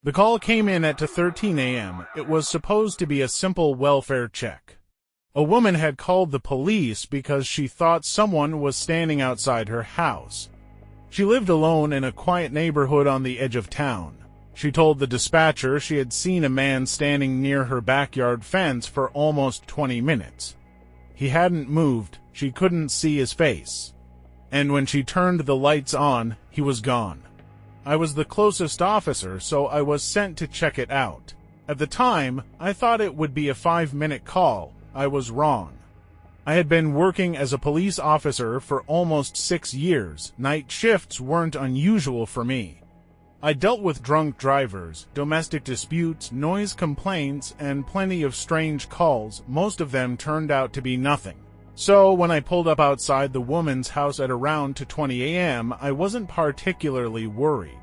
The call came in at 2:13 a.m. It was supposed to be a simple welfare check. A woman had called the police because she thought someone was standing outside her house. She lived alone in a quiet neighborhood on the edge of town. She told the dispatcher she had seen a man standing near her backyard fence for almost 20 minutes. He hadn't moved, she couldn't see his face. And when she turned the lights on, he was gone. I was the closest officer, so I was sent to check it out. At the time, I thought it would be a 5-minute call. I was wrong. I had been working as a police officer for almost 6 years. Night shifts weren't unusual for me. I dealt with drunk drivers, domestic disputes, noise complaints, and plenty of strange calls. Most of them turned out to be nothing. So when I pulled up outside the woman's house at around 2:20 a.m., I wasn't particularly worried.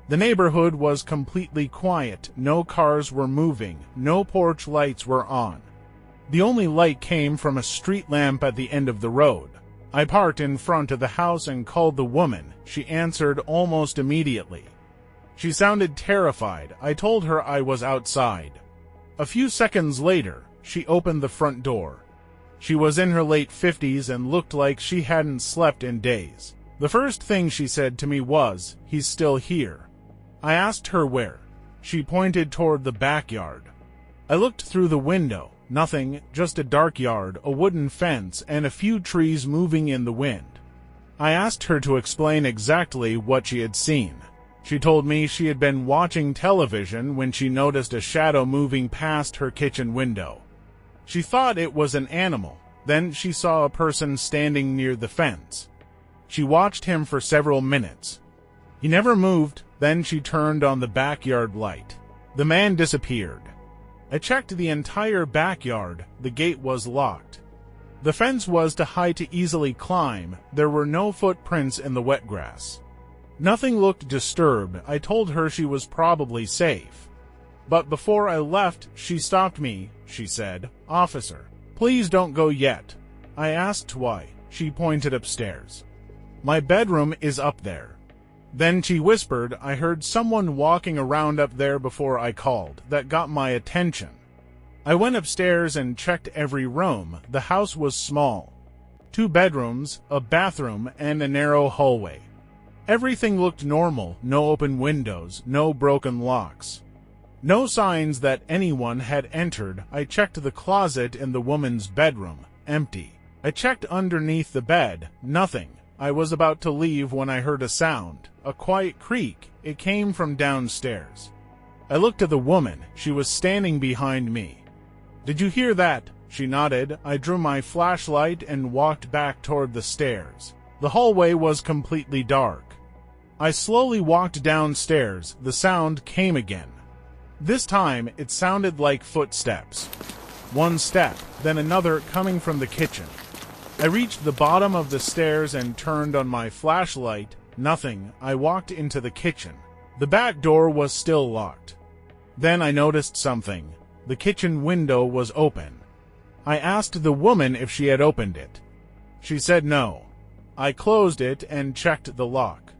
The neighborhood was completely quiet. No cars were moving. No porch lights were on. The only light came from a street lamp at the end of the road. I parked in front of the house and called the woman. She answered almost immediately. She sounded terrified. I told her I was outside. A few seconds later, she opened the front door. She was in her late 50s and looked like she hadn't slept in days. The first thing she said to me was, "He's still here." I asked her where. She pointed toward the backyard. I looked through the window. Nothing, just a dark yard, a wooden fence, and a few trees moving in the wind. I asked her to explain exactly what she had seen. She told me she had been watching television when she noticed a shadow moving past her kitchen window. She thought it was an animal. Then she saw a person standing near the fence. She watched him for several minutes. He never moved. Then she turned on the backyard light. The man disappeared. I checked the entire backyard. The gate was locked. The fence was too high to easily climb. There were no footprints in the wet grass. Nothing looked disturbed. I told her she was probably safe. But before I left, she stopped me. She said, "Officer, please don't go yet." I asked why. She pointed upstairs. "My bedroom is up there." Then she whispered, "I heard someone walking around up there before I called. That got my attention." I went upstairs and checked every room. The house was small. 2 bedrooms, a bathroom, and a narrow hallway. Everything looked normal. No open windows, no broken locks. No signs that anyone had entered. I checked the closet in the woman's bedroom. Empty. I checked underneath the bed. Nothing. I was about to leave when I heard a sound. A quiet creak. It came from downstairs. I looked at the woman. She was standing behind me. "Did you hear that?" She nodded. I drew my flashlight and walked back toward the stairs. The hallway was completely dark. I slowly walked downstairs. The sound came again. This time, it sounded like footsteps. One step, then another coming from the kitchen. I reached the bottom of the stairs and turned on my flashlight. Nothing. I walked into the kitchen. The back door was still locked. Then I noticed something. The kitchen window was open. I asked the woman if she had opened it. She said no. I closed it and checked the lock.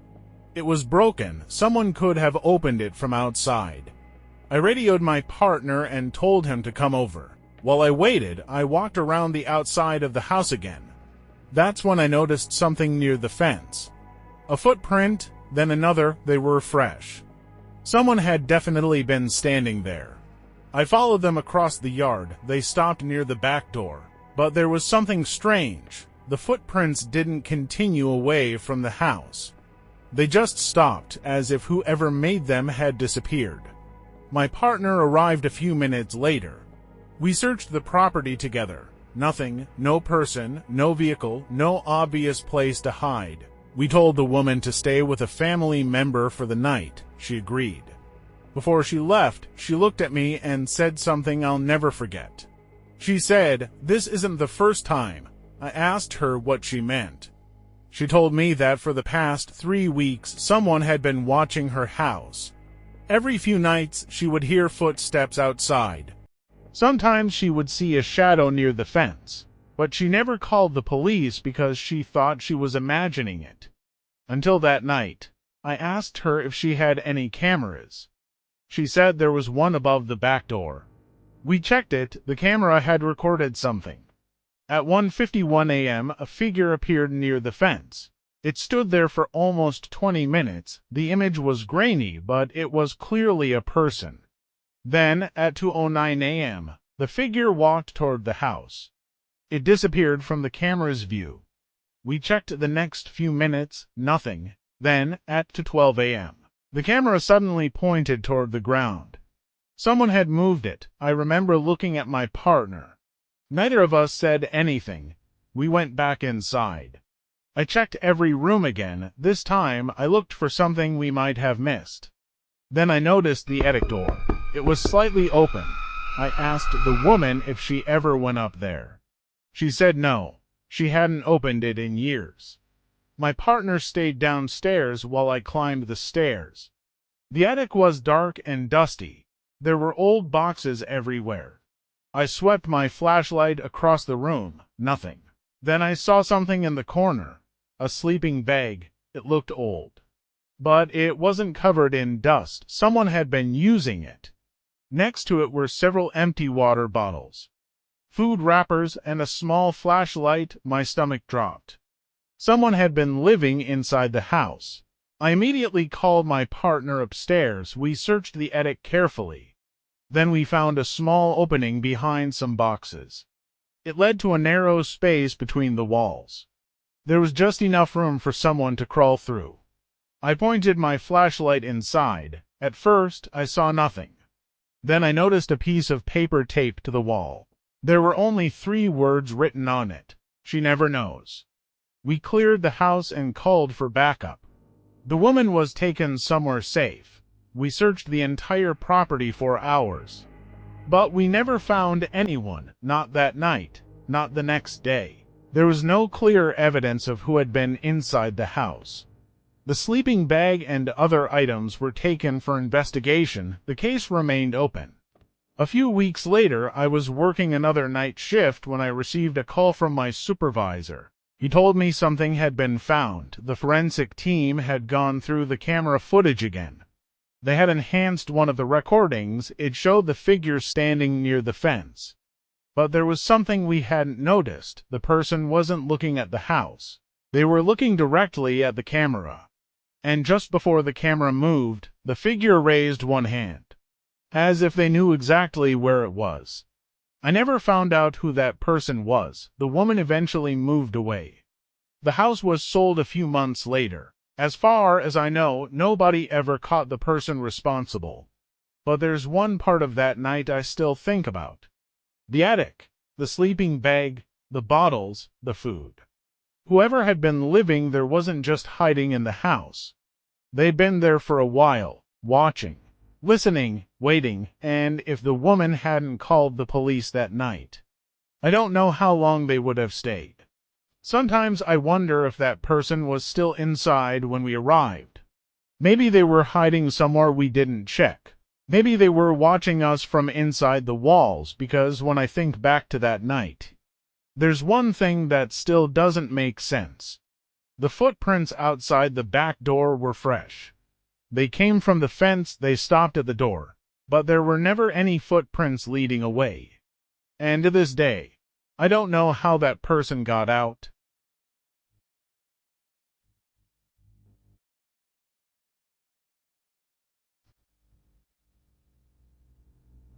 It was broken. Someone could have opened it from outside. I radioed my partner and told him to come over. While I waited, I walked around the outside of the house again. That's when I noticed something near the fence. A footprint, then another. They were fresh. Someone had definitely been standing there. I followed them across the yard. They stopped near the back door. But there was something strange. The footprints didn't continue away from the house. They just stopped, as if whoever made them had disappeared. My partner arrived a few minutes later. We searched the property together. Nothing, no person, no vehicle, no obvious place to hide. We told the woman to stay with a family member for the night. She agreed. Before she left, she looked at me and said something I'll never forget. She said, "This isn't the first time." I asked her what she meant. She told me that for the past 3 weeks, someone had been watching her house. Every few nights, she would hear footsteps outside. Sometimes she would see a shadow near the fence, but she never called the police because she thought she was imagining it. Until that night, I asked her if she had any cameras. She said there was one above the back door. We checked it. The camera had recorded something. At 1:51 a.m., a figure appeared near the fence. It stood there for almost 20 minutes. The image was grainy, but it was clearly a person. Then, at 2:09 a.m., the figure walked toward the house. It disappeared from the camera's view. We checked the next few minutes, nothing. Then, at 2:12 a.m., the camera suddenly pointed toward the ground. Someone had moved it. I remember looking at my partner. Neither of us said anything. We went back inside. I checked every room again. This time, I looked for something we might have missed. Then I noticed the attic door. It was slightly open. I asked the woman if she ever went up there. She said no. She hadn't opened it in years. My partner stayed downstairs while I climbed the stairs. The attic was dark and dusty. There were old boxes everywhere. I swept my flashlight across the room. Nothing. Then I saw something in the corner. A sleeping bag. It looked old. But it wasn't covered in dust. Someone had been using it. Next to it were several empty water bottles, food wrappers, and a small flashlight. My stomach dropped. Someone had been living inside the house. I immediately called my partner upstairs. We searched the attic carefully. Then we found a small opening behind some boxes. It led to a narrow space between the walls. There was just enough room for someone to crawl through. I pointed my flashlight inside. At first, I saw nothing. Then I noticed a piece of paper taped to the wall. There were only 3 words written on it: "She never knows." We cleared the house and called for backup. The woman was taken somewhere safe. We searched the entire property for hours. But we never found anyone, not that night, not the next day. There was no clear evidence of who had been inside the house. The sleeping bag and other items were taken for investigation. The case remained open. A few weeks later, I was working another night shift when I received a call from my supervisor. He told me something had been found. The forensic team had gone through the camera footage again. They had enhanced one of the recordings. It showed the figure standing near the fence. But there was something we hadn't noticed. The person wasn't looking at the house. They were looking directly at the camera. And just before the camera moved, the figure raised one hand, as if they knew exactly where it was. I never found out who that person was. The woman eventually moved away. The house was sold a few months later. As far as I know, nobody ever caught the person responsible. But there's one part of that night I still think about. The attic, the sleeping bag, the bottles, the food. Whoever had been living there wasn't just hiding in the house. They'd been there for a while, watching, listening, waiting, and if the woman hadn't called the police that night, I don't know how long they would have stayed. Sometimes I wonder if that person was still inside when we arrived. Maybe they were hiding somewhere we didn't check. Maybe they were watching us from inside the walls, because when I think back to that night, there's one thing that still doesn't make sense. The footprints outside the back door were fresh. They came from the fence. They stopped at the door, but there were never any footprints leading away. And to this day, I don't know how that person got out.